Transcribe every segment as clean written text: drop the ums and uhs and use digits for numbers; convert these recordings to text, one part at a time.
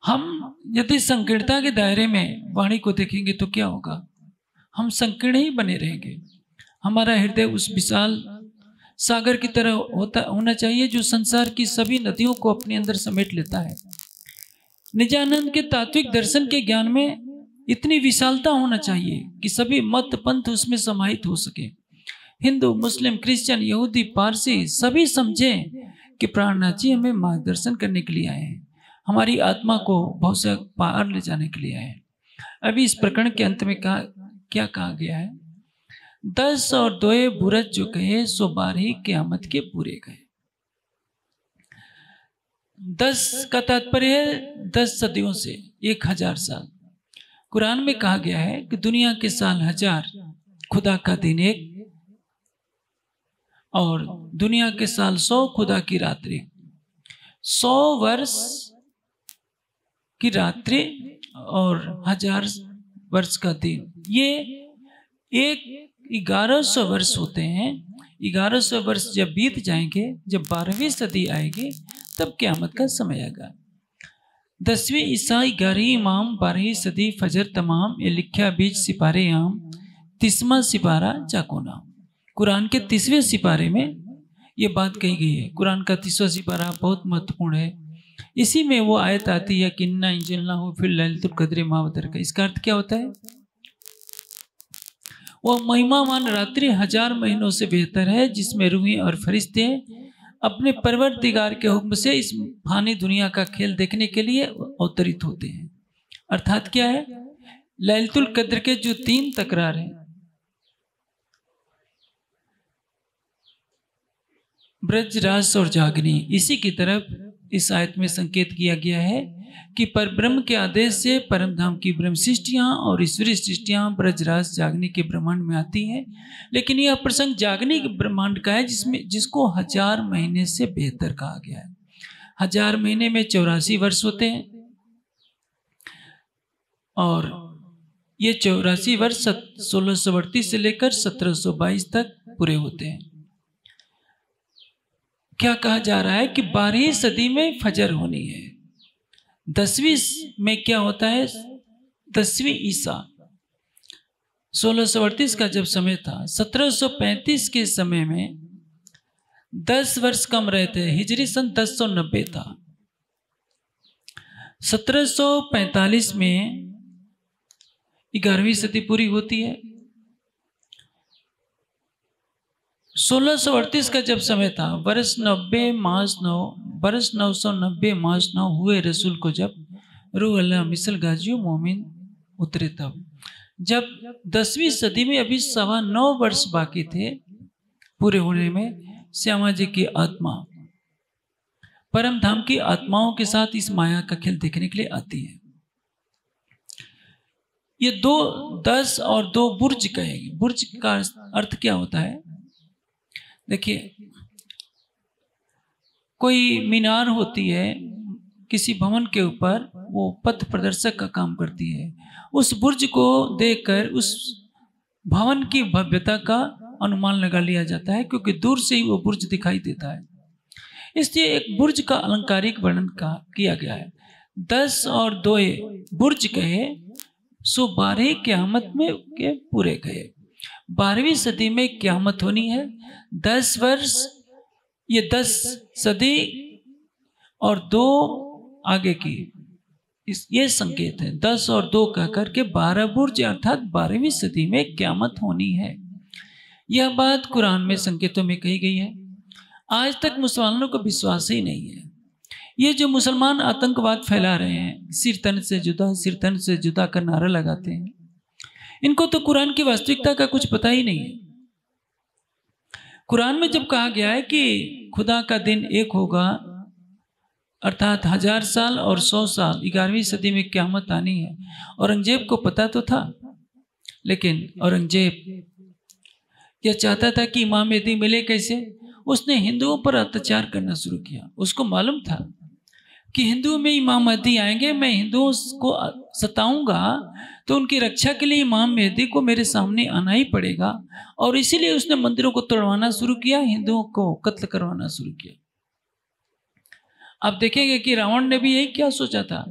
हम यदि संकीर्णता के दायरे में वाणी को देखेंगे तो क्या होगा? हम संकीर्ण ही बने रहेंगे। हमारा हृदय उस विशाल सागर की तरह होना चाहिए जो संसार की सभी नदियों को अपने अंदर समेट लेता है। निजानंद के तात्विक दर्शन के ज्ञान में इतनी विशालता होना चाहिए कि सभी मत पंथ उसमें समाहित हो सके। हिंदू, मुस्लिम, क्रिश्चियन, यहूदी, पारसी सभी समझें कि प्राणनाथ जी हमें मार्गदर्शन करने के लिए आए हैं, हमारी आत्मा को बहुत से पार ले जाने के लिए आए हैं। अभी इस प्रकरण के अंत में क्या कहा गया है? 10 और 2 बुरज जो कहे सो 12 क़यामत के पूरे गए। 10 का तात्पर्य है 10 सदियों से 1000 साल। कुरान में कहा गया है कि दुनिया के साल 1000, खुदा का दिन 1, और दुनिया के साल 100, खुदा की रात्रि 100 वर्ष की रात्रि और 1000 वर्ष का दिन, ये 1100 वर्ष होते हैं। 1100 वर्ष जब बीत जाएंगे, जब 12वीं सदी आएगी, तब क़यामत का समय आएगा। 10वीं ईसा 11वीं इमाम 12वीं सदी फजर तमाम, ये लिख्या बीज सिपारे आम, 30वां सिपारा जाको नाम। कुरान के 30वें सिपारे में ये बात कही गई है। कुरान का 30वां सिपारा बहुत महत्वपूर्ण है। इसी में वो आयत आती है कि इन्ना इंजलनाहु फी लैलतुल क़द्र मा वदर का। इसका अर्थ क्या होता है? वह महिमावान रात्रि 1000 महीनों से बेहतर है, जिसमें रूहें और फरिश्ते अपने परवरदिगार के हुक्म से इस फानी दुनिया का खेल देखने के लिए अवतरित होते हैं। अर्थात क्या है? लैलतुल क़द्र के जो 3 तकरार हैं, ब्रज, रास और जागनी, इसी की तरफ इस आयत में संकेत किया गया है कि परब्रह्म के आदेश से परमधाम की ब्रह्म सृष्टियां और ईश्वरीय सृष्टियां ब्रज, रास, जागनी के ब्रह्मांड में आती हैं। लेकिन यह प्रसंग जागनी के ब्रह्मांड का है, जिसको 1000 महीने से बेहतर कहा गया है। 1000 महीने में 84 वर्ष होते हैं, और ये 84 वर्ष 1638 से लेकर 1722 तक पूरे होते हैं। क्या कहा जा रहा है कि 12वीं सदी में फजर होनी है। 10वीं में क्या होता है? 10वीं ईसा 1638 का जब समय था, 1735 के समय में 10 वर्ष कम रहते, हिजरी सन 1090 था। 1745 में 11वीं सदी पूरी होती है। 1638 का जब समय था, वर्ष 990 मास 9 हुए रसूल को जब रूह अल्लाह मिसल गाजियो मोमिन उतरे, तब जब 10वीं सदी में अभी 9.25 वर्ष बाकी थे पूरे होने में, श्यामा जी की आत्मा परम धाम की आत्माओं के साथ इस माया का खेल देखने के लिए आती है। ये 10 और 2 बुर्ज कहेंगे। बुर्ज का अर्थ क्या होता है? देखिए, कोई मीनार होती है किसी भवन के ऊपर, वो पथ प्रदर्शक का काम करती है। उस बुर्ज को देखकर उस भवन की भव्यता का अनुमान लगा लिया जाता है, क्योंकि दूर से ही वो बुर्ज दिखाई देता है। इसलिए एक बुर्ज का अलंकारिक वर्णन किया गया है। 10 और 2 बुर्ज कहे सो 12 क़यामत में के पूरे गए। 12वीं सदी में क़यामत होनी है। 10 वर्ष, ये 10 सदी और 2 आगे की, ये संकेत है। 10 और 2 कहकर के 12 बुर्ज, अर्थात 12वीं सदी में क़यामत होनी है। यह बात कुरान में संकेतों में कही गई है। आज तक मुसलमानों को विश्वास ही नहीं है। ये जो मुसलमान आतंकवाद फैला रहे हैं, सिर तन से जुदा, सिर तन से जुदा का नारा लगाते हैं, इनको तो कुरान की वास्तविकता का कुछ पता ही नहीं है। कुरान में जब कहा गया है कि खुदा का दिन 1 होगा, अर्थात 1000 साल और 100 साल, 11वीं सदी में क़यामत आनी है, औरंगजेब को पता तो था, लेकिन औरंगजेब यह चाहता था कि इमाम मेहदी मिले कैसे। उसने हिंदुओं पर अत्याचार करना शुरू किया। उसको मालूम था कि हिंदुओं में इमाम मेहदी आएंगे, मैं हिंदुओं को सताऊंगा, तो उनकी रक्षा के लिए इमाम मेहदी को मेरे सामने आना ही पड़ेगा। और इसीलिए उसने मंदिरों को तोड़वाना शुरू किया, हिंदुओं को कत्ल करवाना शुरू किया। आप देखेंगे कि रावण ने भी यही क्या सोचा था।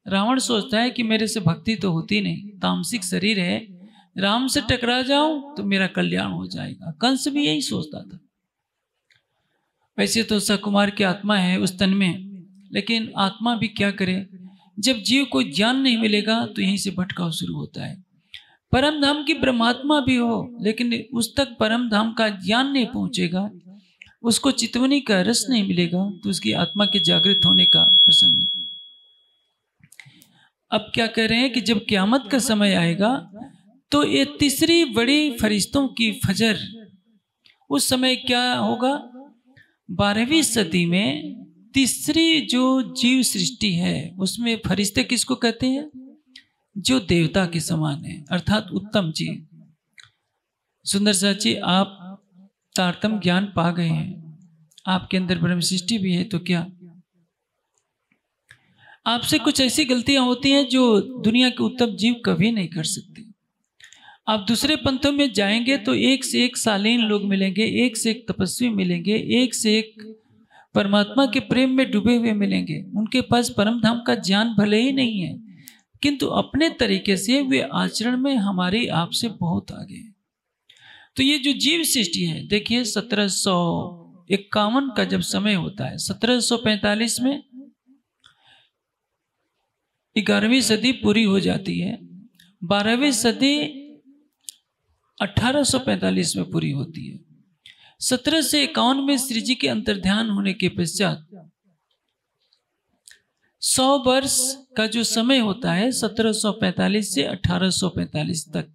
रावण सोचता है कि मेरे से भक्ति तो होती नहीं, तामसिक शरीर है, राम से टकरा जाऊं तो मेरा कल्याण हो जाएगा। कंस भी यही सोचता था। वैसे तो सकुमार की आत्मा है उस तन में, लेकिन आत्मा भी क्या करे, जब जीव को ज्ञान नहीं मिलेगा तो यहीं से भटकाव शुरू होता है। परम धाम की ब्रह्मात्मा भी हो, लेकिन उस तक परम धाम का ज्ञान नहीं पहुंचेगा, उसको चितवनी का रस नहीं मिलेगा, तो उसकी आत्मा के जागृत होने का प्रसंग नहीं। अब क्या कह रहे हैं कि जब क़यामत का समय आएगा तो ये तीसरी बड़ी फरिश्तों की फजर, उस समय क्या होगा, 12वीं सदी में तीसरी जो जीव सृष्टि है उसमें फरिश्ते किसको कहते हैं, जो देवता के समान है, अर्थात उत्तम जीव। सुंदर साथ जी, आप तारतम ज्ञान पा गए हैं, आपके अंदर ब्रह्म सृष्टि भी है, तो क्या आपसे कुछ ऐसी गलतियां होती हैं जो दुनिया के उत्तम जीव कभी नहीं कर सकते। आप दूसरे पंथों में जाएंगे तो एक से एक शालीन लोग मिलेंगे, एक से एक तपस्वी मिलेंगे, एक से एक परमात्मा के प्रेम में डूबे हुए मिलेंगे। उनके पास परम धाम का ज्ञान भले ही नहीं है, किंतु अपने तरीके से वे आचरण में हमारे आपसे बहुत आगे हैं। तो ये जो जीव सृष्टि है, देखिए 1751 का जब समय होता है, 1745 में 11वीं सदी पूरी हो जाती है, 12वीं सदी 1845 में पूरी होती है। 1751 में श्री जी के अंतर्ध्यान होने के पश्चात 100 वर्ष का जो समय होता है 1745 से 1845 तक,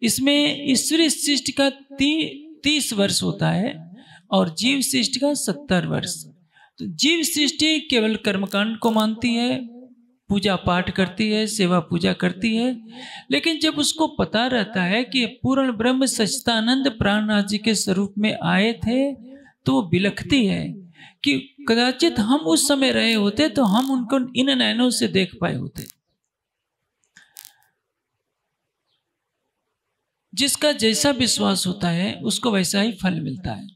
इसमें ईश्वरीय सृष्टि का 30 वर्ष होता है और जीव सृष्टि का 70 वर्ष। तो जीव सृष्टि केवल कर्मकांड को मानती है, पूजा पाठ करती है, सेवा पूजा करती है, लेकिन जब उसको पता रहता है कि पूर्ण ब्रह्म सच्चिदानंद प्राणनाथ जी के स्वरूप में आए थे, तो वो बिलखती है कि कदाचित हम उस समय रहे होते तो हम उनको इन नयनों से देख पाए होते। जिसका जैसा विश्वास होता है उसको वैसा ही फल मिलता है।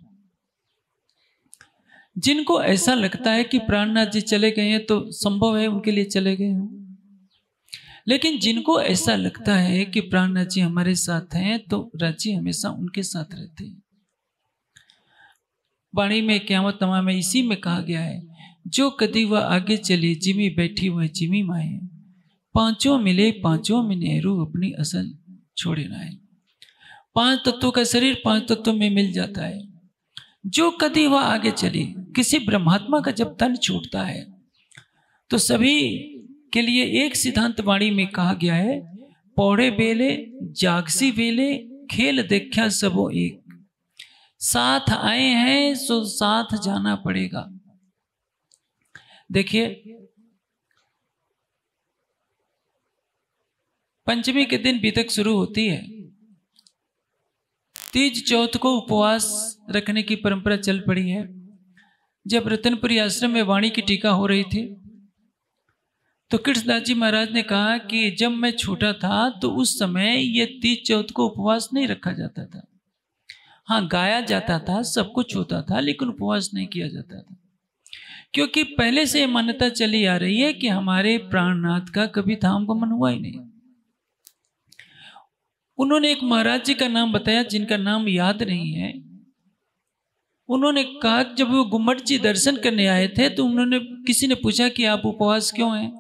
जिनको ऐसा लगता है कि प्राणनाथ जी चले गए हैं तो संभव है उनके लिए चले गए हों, लेकिन जिनको ऐसा लगता है कि प्राणनाथ जी हमारे साथ हैं तो राजी हमेशा उनके साथ रहते हैं। वाणी में क़यामत नमा में इसी में कहा गया है, जो कदी वह आगे चली जिमी बैठी वह जिमी माए, पांचों मिले पांचों में नेहरू अपनी असल छोड़े ना है। 5 तत्वों का शरीर 5 तत्वों में मिल जाता है। जो कदी वह आगे चली, किसी ब्रह्मात्मा का जब तन छूटता है तो सभी के लिए एक सिद्धांत वाणी में कहा गया है, पौड़े बेले जागसी बेले खेल देखा सबो एक, साथ आए हैं सो साथ जाना पड़ेगा। देखिए पंचमी के दिन बीतक शुरू होती है, तीज चौथ को उपवास रखने की परंपरा चल पड़ी है। जब रतनपुरी आश्रम में वाणी की टीका हो रही थी तो कृष्णदास जी महाराज ने कहा कि जब मैं छोटा था तो उस समय ये तीज चौथ को उपवास नहीं रखा जाता था। हाँ, गाया जाता था, सब कुछ होता था, लेकिन उपवास नहीं किया जाता था, क्योंकि पहले से मान्यता चली आ रही है कि हमारे प्राणनाथ का कभी धाम गमन हुआ ही नहीं। उन्होंने एक महाराज जी का नाम बताया जिनका नाम याद नहीं है। उन्होंने कहा जब वो गुम्मट जी दर्शन करने आए थे तो उन्होंने किसी ने पूछा कि आप उपवास क्यों हैं,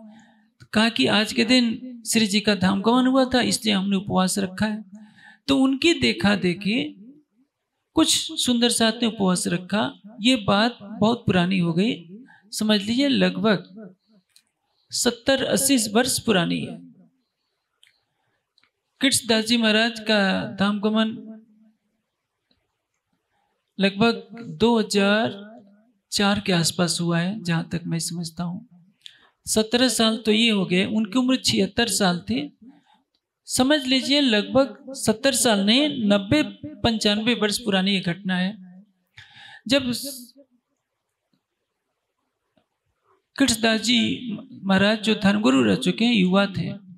तो कहा कि आज के दिन श्री जी का धाम गमन हुआ था इसलिए हमने उपवास रखा है। तो उनकी देखा देखी कुछ सुंदर साथ ने उपवास रखा। ये बात बहुत पुरानी हो गई, समझ लीजिए लगभग 70-80 वर्ष पुरानी है। कृष्णदास जी महाराज का धाम गमन लगभग 2004 के आसपास हुआ है, जहां तक मैं समझता हूँ। 17 साल तो ये हो गए, उनकी उम्र 76 साल थी। समझ लीजिए लगभग 70 साल नहीं, 90-95 वर्ष पुरानी ये घटना है। जब कृष्णदास जी महाराज जो धर्मगुरु रह चुके हैं, युवा थे,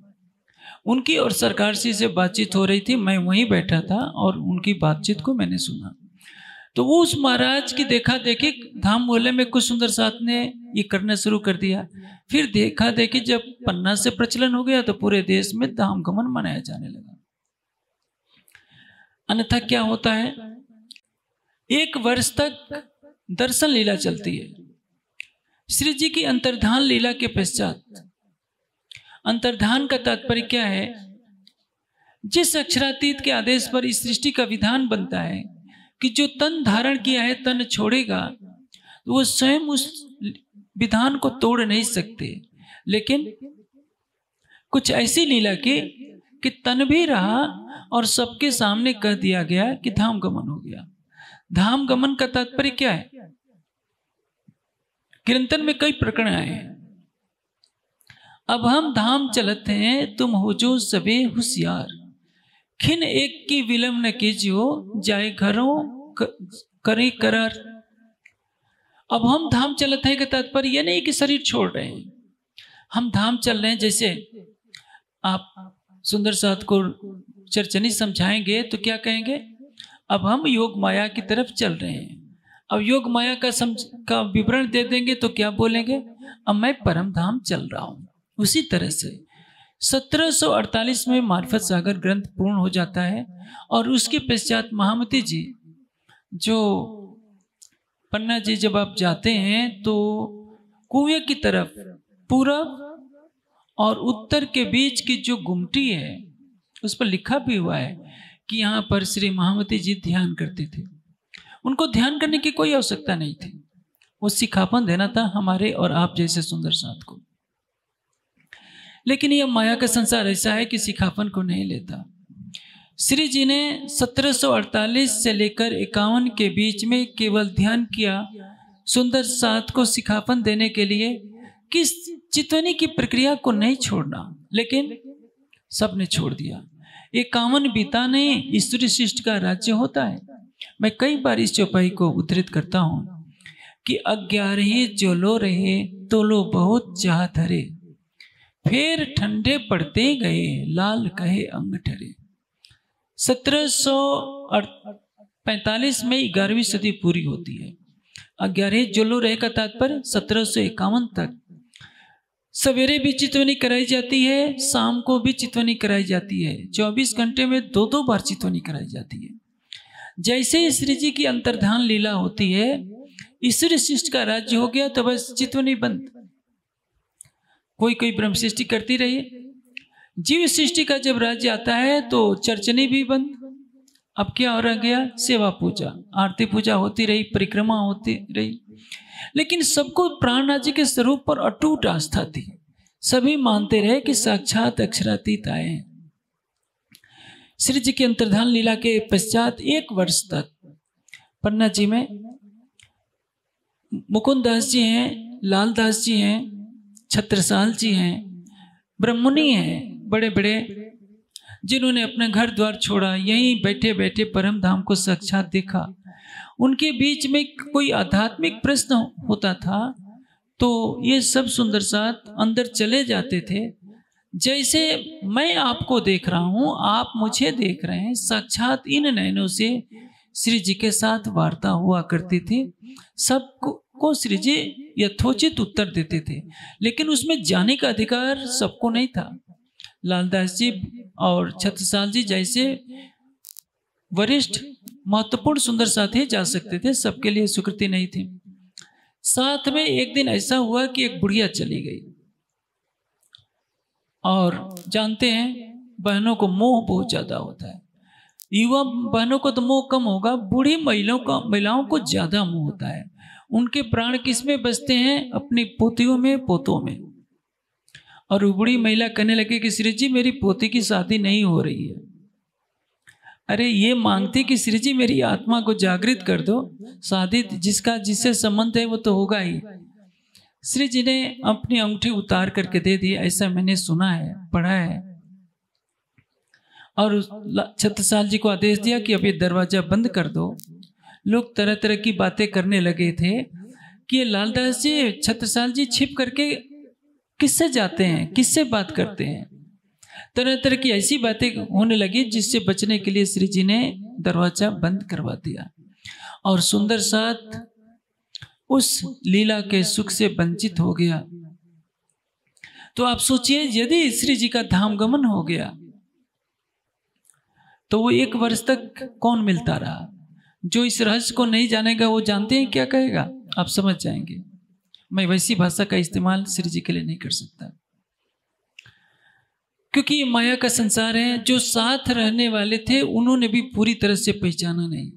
उनकी और सरकार से बातचीत हो रही थी। मैं वहीं बैठा था और उनकी बातचीत को मैंने सुना। तो वो उस महाराज की देखा देखी धाम मोहल्ले में कुछ सुंदर साथ ने ये करना शुरू कर दिया। फिर देखा देखी जब पन्ना से प्रचलन हो गया तो पूरे देश में धाम गमन मनाया जाने लगा। अन्यथा क्या होता है, 1 वर्ष तक दर्शन लीला चलती है। श्री जी की अंतर्धान लीला के पश्चात, अंतर्धान का तात्पर्य क्या है, जिस अक्षरातीत के आदेश पर इस सृष्टि का विधान बनता है कि जो तन धारण किया है तन छोड़ेगा, तो वो स्वयं उस विधान को तोड़ नहीं सकते। लेकिन कुछ ऐसी लीला की कि तन भी रहा और सबके सामने कह दिया गया कि धाम गमन हो गया। धाम गमन का तात्पर्य क्या है, कीर्तन में कई प्रकरण आए हैं। अब हम धाम चलत हैं, तुम हो जो सबे होशियार, खिन एक की विलंब न कीजियो, जाए घरों करे करार। अब हम धाम चलत हैं का तात्पर्य यह नहीं कि शरीर छोड़ रहे हैं, हम धाम चल रहे हैं। जैसे आप सुंदर साथ को चरचनी समझाएंगे तो क्या कहेंगे, अब हम योग माया की तरफ चल रहे हैं। अब योग माया का विवरण दे देंगे तो क्या बोलेंगे, अब मैं परम धाम चल रहा हूं। उसी तरह से 1748 में मार्फत सागर ग्रंथ पूर्ण हो जाता है और उसके पश्चात महामती जी, जो पन्ना जी जब आप जाते हैं तो कुएं की तरफ पूरब और उत्तर के बीच की जो गुमटी है उस पर लिखा भी हुआ है कि यहाँ पर श्री महामती जी ध्यान करते थे। उनको ध्यान करने की कोई आवश्यकता नहीं थी, वो सिखापन देना था हमारे और आप जैसे सुंदर साथ को। लेकिन यह माया का संसार ऐसा है कि सिखापन को नहीं लेता। श्री जी ने 1748 से लेकर 51 के बीच में केवल ध्यान किया सुंदर साथ को सिखापन देने के लिए कि चितवनी की प्रक्रिया को नहीं छोड़ना, लेकिन सबने छोड़ दिया। 51 बीता नहीं, ईश्वरी शिष्ट का राज्य होता है। मैं कई बार इस चौपाई को उद्धृत करता हूं कि 11 जो लो रहे तो लो बहुत चाह धरे, फिर ठंडे पड़ते गए लाल कहे अंग ठरे। 1745 में 11वीं सदी पूरी होती है। 11 जोलो रहे का तात्पर्य 1751 तक सवेरे भी चितवनी कराई जाती है, शाम को भी चितवनी कराई जाती है। 24 घंटे में 2-2 बार चितवनी कराई जाती है। जैसे ही श्री जी की अंतर्धान लीला होती है, ईश्वरी शिष्ट का राज्य हो गया तो बस चितवनी बंद। कोई ब्रह्म सृष्टि करती रही। जीव सृष्टि का जब राज्य आता है तो चर्चनी भी बंद। अब क्या हो रह गया, सेवा पूजा, आरती पूजा होती रही, परिक्रमा होती रही, लेकिन सबको प्राणनाथ जी के स्वरूप पर अटूट आस्था थी। सभी मानते रहे कि साक्षात अक्षरातीत आए हैं। श्री जी की अंतर्धान लीला के पश्चात 1 वर्ष तक पन्ना जी में मुकुंद दास जी हैं, लाल दास जी हैं, छत्रसाल जी हैं, ब्रह्ममुनि हैं, बड़े बड़े, जिन्होंने अपना घर द्वार छोड़ा, यहीं बैठे बैठे परम धाम को साक्षात देखा। उनके बीच में कोई आध्यात्मिक प्रश्न होता था तो ये सब सुंदर साथ अंदर चले जाते थे। जैसे मैं आपको देख रहा हूं, आप मुझे देख रहे हैं, साक्षात इन नयनों से श्री जी के साथ वार्ता हुआ करती थी। सबको श्री जी यथोचित उत्तर देते थे, लेकिन उसमें जाने का अधिकार सबको नहीं था। लालदास जी और छत्रसाल जी जैसे वरिष्ठ महत्वपूर्ण सुंदर साथी जा सकते थे, सबके लिए स्वीकृति नहीं थी। साथ में एक दिन ऐसा हुआ कि एक बुढ़िया चली गई, और जानते हैं बहनों को मोह बहुत ज्यादा होता है। युवा बहनों को तो मोह कम होगा, बूढ़ी महिलाओं को ज्यादा मोह होता है। उनके प्राण किसमें बसते हैं, अपनी पोतियों में, पोतों में। और वो बूढ़ी महिला कहने लगे कि श्री जी मेरी पोती की शादी नहीं हो रही है। अरे ये मांगती कि श्री जी मेरी आत्मा को जागृत कर दो, शादी जिससे संबंध है वो तो होगा ही। श्री जी ने अपनी अंगूठी उतार करके दे दी, ऐसा मैंने सुना है, पढ़ा है। और छत्रसाल जी को आदेश दिया कि अब ये दरवाजा बंद कर दो। लोग तरह तरह की बातें करने लगे थे कि ये लालदास जी, छत्रसाल जी छिप करके किससे जाते हैं, किससे बात करते हैं। तरह तरह की ऐसी बातें होने लगी जिससे बचने के लिए श्री जी ने दरवाजा बंद करवा दिया। और सुंदर साथ उस लीला के सुख से वंचित हो गया। तो आप सोचिए, यदि श्री जी का धाम गमन हो गया तो वो 1 वर्ष तक कौन मिलता रहा। जो इस रहस्य को नहीं जानेगा वो जानते हैं क्या कहेगा, आप समझ जाएंगे। मैं वैसी भाषा का इस्तेमाल श्री जी के लिए नहीं कर सकता, क्योंकि ये माया का संसार है। जो साथ रहने वाले थे उन्होंने भी पूरी तरह से पहचाना नहीं,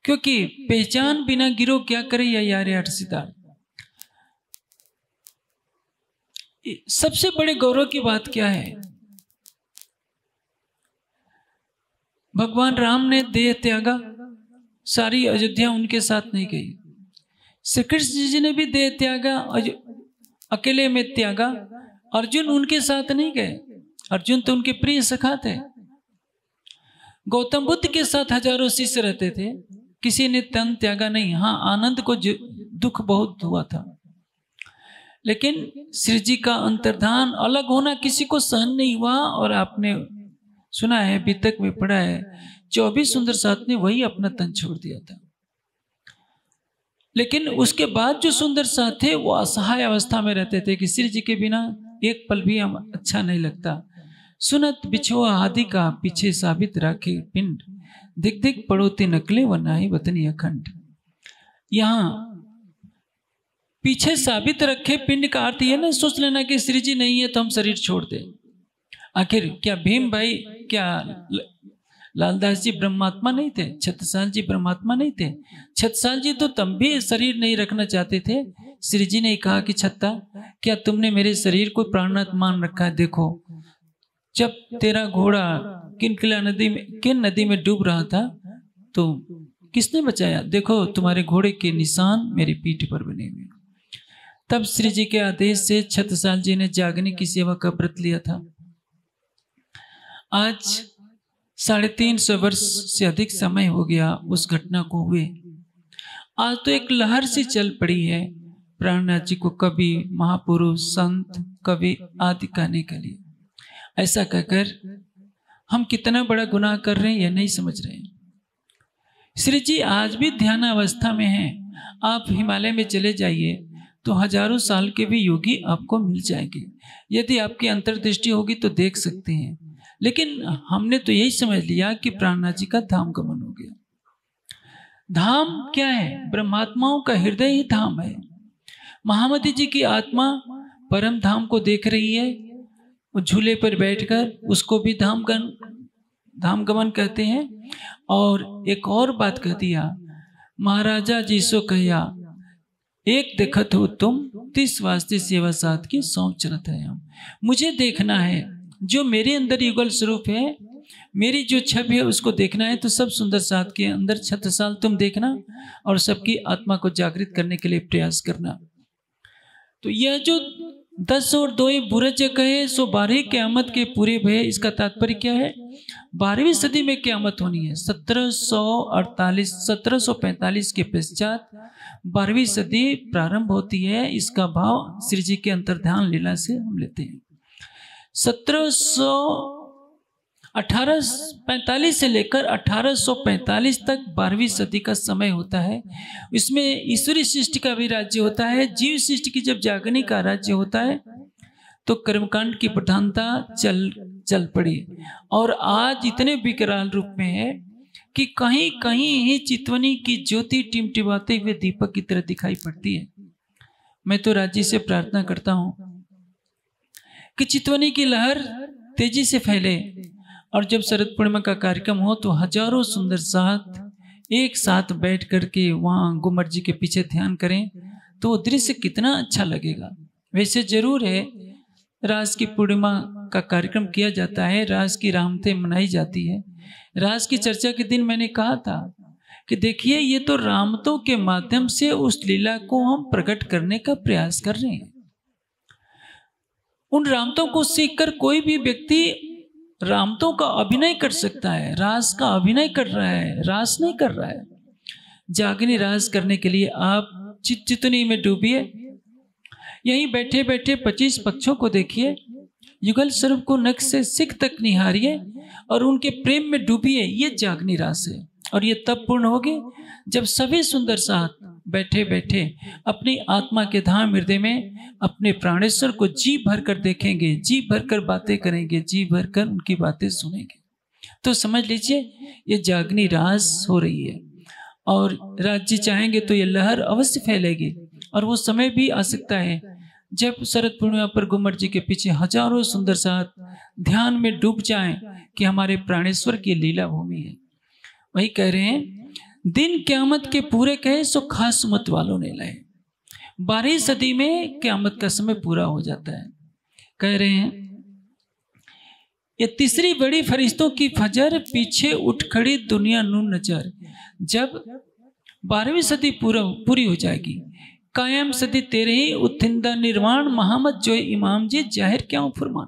क्योंकि पहचान बिना गिरो क्या करे या यार यार सितार। सबसे बड़े गौरव की बात क्या है, भगवान राम ने देह त्यागा, सारी अयोध्या उनके साथ नहीं गई। श्री कृष्ण जी ने भी देह त्यागा, अकेले में त्यागा। अर्जुन उनके साथ नहीं गए, अर्जुन तो उनके प्रिय सखा थे। गौतम बुद्ध के साथ हजारों शिष्य रहते थे, किसी ने तन त्यागा नहीं। हाँ, आनंद को दुख बहुत हुआ था, लेकिन श्री जी का अंतर्धान अलग होना किसी को सहन नहीं हुआ। और आपने सुना है, वितक में पढ़ा है, 24 सुंदर साथ ने वही अपना तन छोड़ दिया था। लेकिन उसके बाद जो सुंदर साथ थे वो असहाय अवस्था में रहते थे कि श्री जी के बिना एक पल भी हम अच्छा नहीं लगता। सुनत बिछुआ आदि का पीछे साबित राखे पिंड, दिख दिख पड़ोते नकले व नाही वतनी अखंड। यहाँ पीछे साबित रखे पिंड का अर्थ यह ना सोच लेना कि श्री जी नहीं है तो हम शरीर छोड़ दें। आखिर क्या भीम भाई, क्या लालदास जी ब्रह्मात्मा नहीं थे? छत्रसाल जी ब्रह्मात्मा नहीं थे? छत्रसाल जी तो तब भी शरीर नहीं रखना चाहते थे। श्री जी ने कहा कि छत्ता, क्या तुमने मेरे शरीर को प्राणनाथ मान रखा है? देखो, जब तेरा घोड़ा किन नदी में डूब रहा था तो किसने बचाया? देखो तुम्हारे घोड़े के निशान मेरी पीठ पर बने हुए। तब श्री जी के आदेश से छत्रसाल जी ने जागने की सेवा का व्रत लिया था। आज 350 वर्ष से अधिक समय हो गया उस घटना को हुए। आज तो एक लहर सी चल पड़ी है प्राणनाथ जी को कवि, महापुरुष, संत, कवि आदि कहने के लिए। ऐसा कहकर हम कितना बड़ा गुनाह कर रहे हैं यह नहीं समझ रहे हैं। श्री जी आज भी ध्यान अवस्था में हैं। आप हिमालय में चले जाइए तो हजारों साल के भी योगी आपको मिल जाएंगे। यदि आपकी अंतर्दृष्टि होगी तो देख सकते हैं। लेकिन हमने तो यही समझ लिया कि प्राणनाथ जी का धाम गमन हो गया। धाम क्या है? ब्रह्मात्माओं का हृदय ही धाम है। महामती जी की आत्मा परम धाम को देख रही है। वो झूले पर बैठकर, उसको भी धाम गमन कहते हैं। और एक और बात कह दिया, महाराजा जी सो कहिया, एक देखत हो तुम 30 वास्ते सेवा साथ की सौंप चलत है। मुझे देखना है, जो मेरे अंदर युगल स्वरूप है, मेरी जो छवि है उसको देखना है। तो सब सुंदर साथ के अंदर छत्रसाल तुम देखना और सबकी आत्मा को जागृत करने के लिए प्रयास करना। तो यह जो 10 और 2 बुरज कहे सो 12 क़यामत के पूरे भय, इसका तात्पर्य क्या है? 12वीं सदी में क़यामत होनी है। 1745 के पश्चात 12वीं सदी प्रारंभ होती है। इसका भाव श्री जी के अंतर्ध्यान लीला से हम लेते हैं। 1845 से लेकर 1845 तक 12वीं सदी का समय होता है। इसमें ईश्वरी सृष्टि का भी राज्य होता है। जीव सृष्टि की जब जागने का राज्य होता है तो कर्मकांड की प्रधानता चल पड़ी। और आज इतने विकराल रूप में है कि कहीं कहीं ही चितवनी की ज्योति टिमटिमाते हुए दीपक की तरह दिखाई पड़ती है। मैं तो राज्य से प्रार्थना करता हूं कि चितवनी की लहर तेजी से फैले और जब शरद पूर्णिमा का कार्यक्रम हो तो हजारों सुंदर साथ एक साथ बैठ करके वहाँ गुमर जी के पीछे ध्यान करें तो दृश्य कितना अच्छा लगेगा। वैसे जरूर है, रास की पूर्णिमा का कार्यक्रम किया जाता है, रास की रामतें मनाई जाती है। रास की चर्चा के दिन मैंने कहा था कि देखिए, ये तो रामतों के माध्यम से उस लीला को हम प्रकट करने का प्रयास कर रहे हैं। उन रामतों को सीखकर कोई भी व्यक्ति रामतों का अभिनय कर सकता है। रास का अभिनय कर रहा है, रास नहीं कर रहा है। जागनी रास करने के लिए आप चितनी में डूबिए, यहीं बैठे बैठे 25 पक्षों को देखिए, युगल स्वरूप को नख से सिख तक निहारिए और उनके प्रेम में डूबिए। ये जागनी रास है। और ये तब पूर्ण होगी जब सभी सुंदर साथ बैठे बैठे अपनी आत्मा के धाम हृदय में अपने प्राणेश्वर को जी भर कर देखेंगे, जी भर कर बातें करेंगे, जी भर कर उनकी बातें सुनेंगे। तो समझ लीजिए ये जागनी रास हो रही है, और राज्य चाहेंगे तो ये लहर अवश्य फैलेगी। और वो समय भी आ सकता है जब शरद पूर्णिमा पर घुमट जी के पीछे हजारों सुंदर साथ ध्यान में डूब जाएं कि हमारे प्राणेश्वर की लीला भूमि है। वही कह रहे हैं, दिन क्यामत के पूरे कहे सो खास मत वालों ने लाए। 12वीं सदी में क्यामत का समय पूरा हो जाता है। कह रहे हैं, ये तीसरी बड़ी फरिश्तों की फजर पीछे उठ खड़ी दुनिया नून नजर। जब 12वीं सदी पूरी हो जाएगी, कायम सदी तेरे ही उत्थिंदा निर्वाण महामत जो इमाम जी जाहिर क्यों फरमान।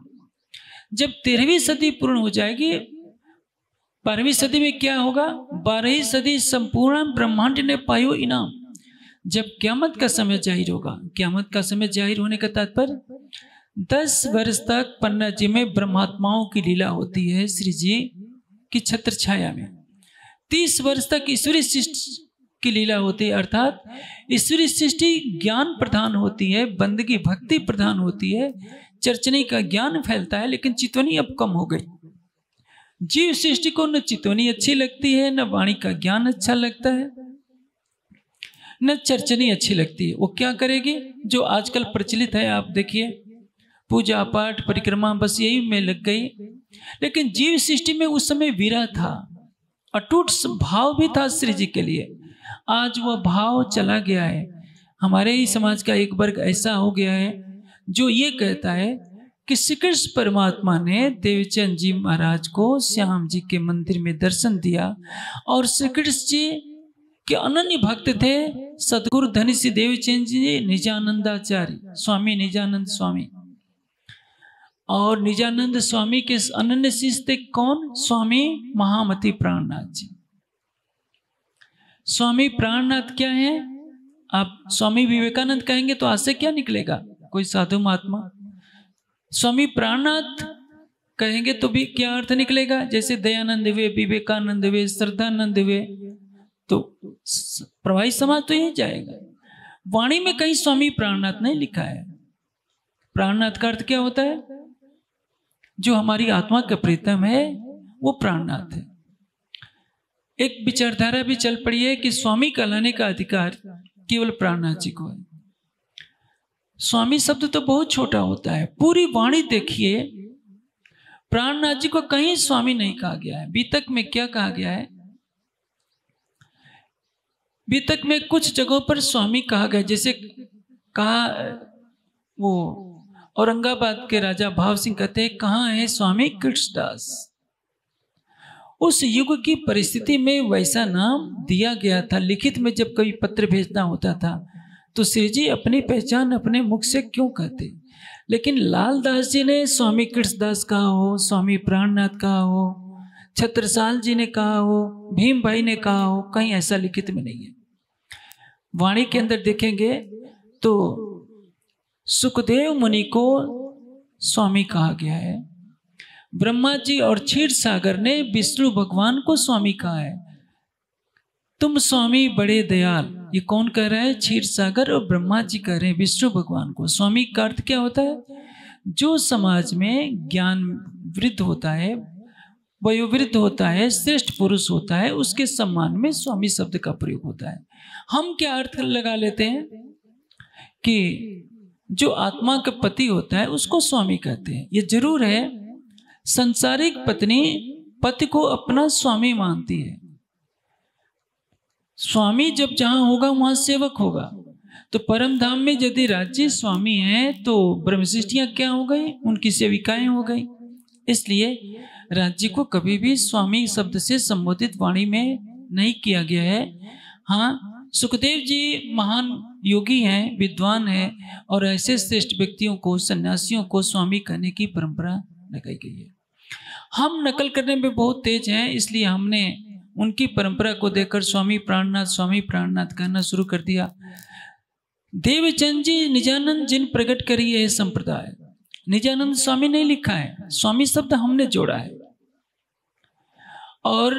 जब 13वीं सदी पूर्ण हो जाएगी, 12वीं सदी में क्या होगा? 12वीं सदी संपूर्ण ब्रह्मांड ने पायो इनाम। जब क्यामत का समय जाहिर होगा, क्यामत का समय जाहिर होने का तात्पर्य 10 वर्ष तक पन्ना जी में ब्रह्मात्माओं की लीला होती है श्री जी की छत्र छाया में। 30 वर्ष तक ईश्वरी सृष्टि की लीला होती है, अर्थात ईश्वरी सृष्टि ज्ञान प्रधान होती है, बंदगी भक्ति प्रधान होती है, चर्चनी का ज्ञान फैलता है। लेकिन चितवनी अब कम हो गई। जीव सृष्टि को न चितवनी अच्छी लगती है, न वाणी का ज्ञान अच्छा लगता है, न चर्चनी अच्छी लगती है। वो क्या करेगी? जो आजकल प्रचलित है, आप देखिए, पूजा पाठ परिक्रमा, बस यही में लग गई। लेकिन जीव सृष्टि में उस समय विरह था, अटूट भाव भी था श्री जी के लिए। आज वह भाव चला गया है। हमारे ही समाज का एक वर्ग ऐसा हो गया है जो ये कहता है कि श्री कृष्ण परमात्मा ने देवचंद जी महाराज को श्याम जी के मंदिर में दर्शन दिया, और श्री कृष्ण जी के अनन्य भक्त थे सदगुरु धनी श्री देवचंद जी निजानंदाचार्य स्वामी निजानंद स्वामी। और निजानंद स्वामी के अनन्य शिष्य थे कौन? स्वामी महामती प्राणनाथ जी। स्वामी प्राणनाथ क्या है? आप स्वामी विवेकानंद कहेंगे तो आज से क्या निकलेगा? कोई साधु महात्मा। स्वामी प्राणनाथ कहेंगे तो भी क्या अर्थ निकलेगा? जैसे दयानंद हुए, विवेकानंद हुए, श्रद्धानंद हुए, तो प्रवाही समाज तो यही जाएगा। वाणी में कहीं स्वामी प्राणनाथ नहीं लिखा है। प्राणनाथ का अर्थ क्या होता है? जो हमारी आत्मा का प्रीतम है वो प्राणनाथ है। एक विचारधारा भी चल पड़ी है कि स्वामी कहलाने का अधिकार केवल प्राणनाथ जी को है। स्वामी शब्द तो बहुत छोटा होता है। पूरी वाणी देखिए, प्राणनाथ जी को कहीं स्वामी नहीं कहा गया है। बीतक में क्या कहा गया है? बीतक में कुछ जगहों पर स्वामी कहा गया, जैसे कहा वो औरंगाबाद के राजा भाव सिंह कहते हैं, कहाँ है स्वामी कृष्णदास। उस युग की परिस्थिति में वैसा नाम दिया गया था। लिखित में जब कभी पत्र भेजना होता था तो श्री जी अपनी पहचान अपने मुख से क्यों कहते? लेकिन लालदास जी ने स्वामी कृष्णदास कहा हो, स्वामी प्राणनाथ कहा हो, छत्रसाल जी ने कहा हो, भीम भाई ने कहा हो, कहीं ऐसा लिखित में नहीं है। वाणी के अंदर देखेंगे तो सुखदेव मुनि को स्वामी कहा गया है। ब्रह्मा जी और क्षीर सागर ने विष्णु भगवान को स्वामी कहा है। तुम स्वामी बड़े दयाल, ये कौन कह रहा है? क्षीर सागर और ब्रह्मा जी कह रहे हैं विष्णु भगवान को। स्वामी का अर्थ क्या होता है? जो समाज में ज्ञान वृद्ध होता है, वयोवृद्ध होता है, श्रेष्ठ पुरुष होता है, उसके सम्मान में स्वामी शब्द का प्रयोग होता है। हम क्या अर्थ लगा लेते हैं कि जो आत्मा का पति होता है उसको स्वामी कहते हैं। ये जरूर है, संसारिक पत्नी पति को अपना स्वामी मानती है। स्वामी जब जहां होगा वहां सेवक होगा। तो परम धाम में यदि राज्य स्वामी है तो ब्रह्मसृष्टियां क्या हो गई? उनकी सेविकाएं हो गई। इसलिए राज्य को कभी भी स्वामी शब्द से संबोधित वाणी में नहीं किया गया है। हाँ, सुखदेव जी महान योगी हैं, विद्वान हैं, और ऐसे श्रेष्ठ व्यक्तियों को, सन्यासियों को स्वामी कहने की परंपरा लगाई गई है। हम नकल करने में बहुत तेज हैं, इसलिए हमने उनकी परंपरा को देखकर स्वामी प्राणनाथ कहना शुरू कर दिया। देवचंद जी निजानंद जिन प्रकट करी है संप्रदाय, निजानंद स्वामी नहीं लिखा है, स्वामी शब्द हमने जोड़ा है। और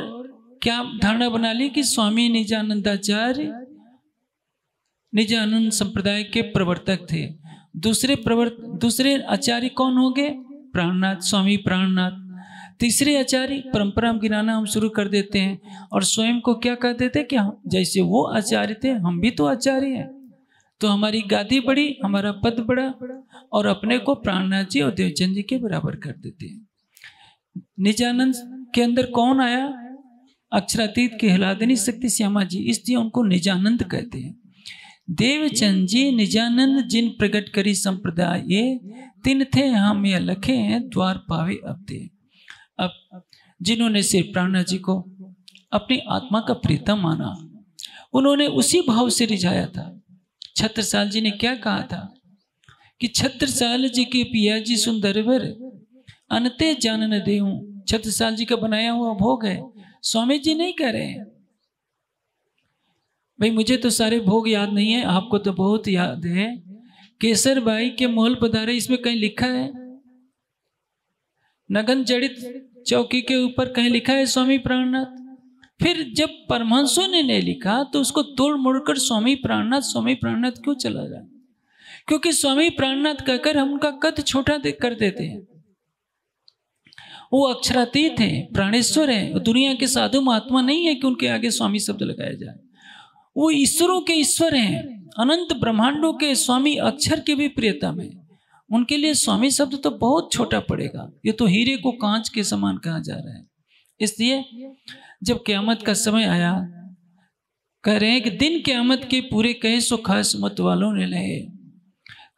क्या धारणा बना ली कि स्वामी निजानंदाचार्य निजानंद संप्रदाय के प्रवर्तक थे। दूसरे आचार्य कौन होंगे? प्राणनाथ, स्वामी प्राणनाथ। तीसरे आचार्य परंपरा गिनाना हम शुरू कर देते हैं और स्वयं को क्या कह देते कि जैसे वो आचार्य थे हम भी तो आचार्य हैं, तो हमारी गादी बड़ी, हमारा पद बड़ा, और अपने को प्राणनाथ जी और देवचंद जी के बराबर कर देते हैं। निजानंद के अंदर कौन आया? अक्षरातीत के हिलादनी शक्ति श्यामा जी, इसलिए उनको निजानंद कहते हैं। देवचंद जी निजानंद जिन प्रकट करी संप्रदाय ये तीन थे हम ये लखे हैं द्वार पावे अब दे। अब जिन्होंने सिर्फ प्राणनाथ जी को अपनी आत्मा का प्रीतम माना, उन्होंने उसी भाव से रिझाया था। छत्रसाल जी ने क्या कहा था कि छत्रसाल जी के पिया जी सुंदरवर अनते जानन देहूं। छत्रसाल जी का बनाया हुआ भोग है, स्वामी जी नहीं कह रहे हैं। भाई मुझे तो सारे भोग याद नहीं है, आपको तो बहुत याद है। केसर बाई के मोहल पधारे, इसमें कहीं लिखा है? नगन जड़ित चौकी के ऊपर कहीं लिखा है स्वामी प्राणनाथ? फिर जब परमहंसों ने नहीं लिखा तो उसको तोड़ मोड़कर स्वामी प्राणनाथ क्यों चला जाए? क्योंकि स्वामी प्राणनाथ कहकर हम उनका कद छोटा कर देते हैं। वो अक्षरातीत हैं, प्राणेश्वर हैं, दुनिया के साधु महात्मा नहीं है कि उनके आगे स्वामी शब्द लगाया जाए। वो ईश्वरों के ईश्वर हैं, अनंत ब्रह्मांडों के स्वामी, अक्षर के भी प्रियतम है। उनके लिए स्वामी शब्द तो बहुत छोटा पड़ेगा, ये तो हीरे को कांच के समान कहा जा रहा है। इसलिए जब क़यामत का समय आया, कह रहे हैं कि दिन क़यामत के पूरे कहे सो खास मत वालों ने लहे।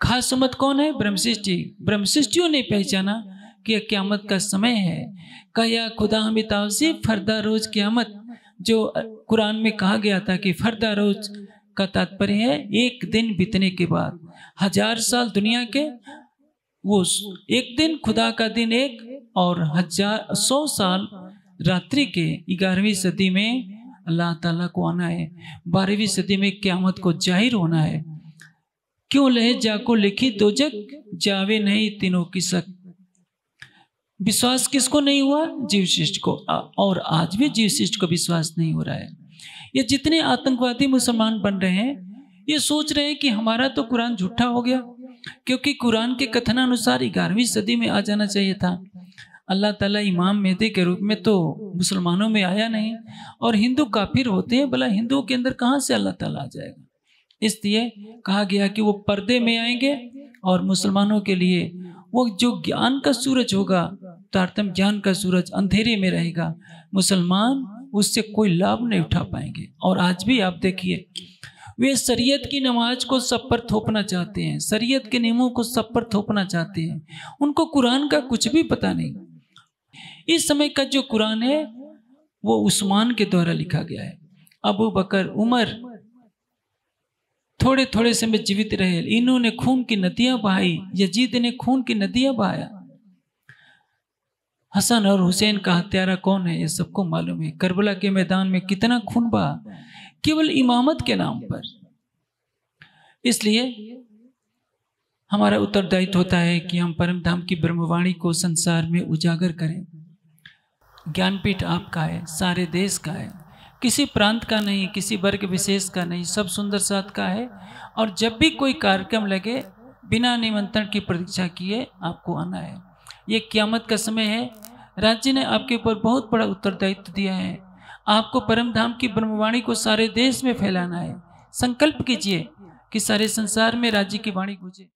खास मत कौन है? ब्रह्मशिष्टि। ब्रह्मशिष्टियों ने पहचाना कि क़यामत का समय है। कया खुदा अमिताभ से फरदा रोज क़यामत, जो कुरान में कहा गया था कि फरदा रोज का तात्पर्य है एक दिन बीतने के बाद 1000 साल दुनिया के, वो एक दिन खुदा का दिन एक, और 100 साल रात्रि के। 11वीं सदी में अल्लाह ताला को आना है, 12वीं सदी में क़यामत को जाहिर होना है। क्यों लहे जाको लिखी दोजक, जावे नहीं तीनों की शक। विश्वास किसको नहीं हुआ? जीव शिष्ट को, और आज भी जीव शिष्ट को विश्वास नहीं हो रहा है। ये जितने आतंकवादी मुसलमान बन रहे हैं, ये सोच रहे हैं कि हमारा तो कुरान झूठा हो गया, क्योंकि कुरान के कथनानुसार 11वीं सदी में आ जाना चाहिए था। अल्लाह ताला इमाम मेहदी के रूप में तो मुसलमानों में आया नहीं, और हिंदू काफिर होते हैं, भला हिंदुओं के अंदर कहाँ से अल्लाह ताला आ जाएगा? इसलिए कहा गया कि वो पर्दे में आएंगे, और मुसलमानों के लिए वो जो ज्ञान का सूरज होगा, तारतम ज्ञान का सूरज अंधेरे में रहेगा, मुसलमान उससे कोई लाभ नहीं उठा पाएंगे। और आज भी आप देखिए, वे शरीयत की नमाज को सब पर थोपना चाहते हैं, शरीयत के नियमों को सब पर थोपना चाहते हैं, उनको कुरान का कुछ भी पता नहीं। इस समय का जो कुरान है वो उस्मान के द्वारा लिखा गया है। अबू बकर, उमर थोड़े थोड़े समय जीवित रहे, इन्होंने खून की नदियां बहाई, यजीद ने खून की नदियां बहाया। हसन और हुसैन का हत्यारा कौन है? ये सबको मालूम है। करबला के मैदान में कितना खून बहा, केवल इमामत के नाम पर। इसलिए हमारा उत्तरदायित्व होता है कि हम परम धाम की ब्रह्मवाणी को संसार में उजागर करें। ज्ञानपीठ आपका है, सारे देश का है, किसी प्रांत का नहीं, किसी वर्ग विशेष का नहीं, सब सुंदर साथ का है। और जब भी कोई कार्यक्रम लगे, बिना निमंत्रण की प्रतीक्षा किए आपको आना है। ये क़यामत का समय है। राज्य ने आपके ऊपर बहुत बड़ा उत्तरदायित्व दिया है। आपको परम धाम की ब्रह्मवाणी को सारे देश में फैलाना है। संकल्प कीजिए कि सारे संसार में राज्य की वाणी गूंजे।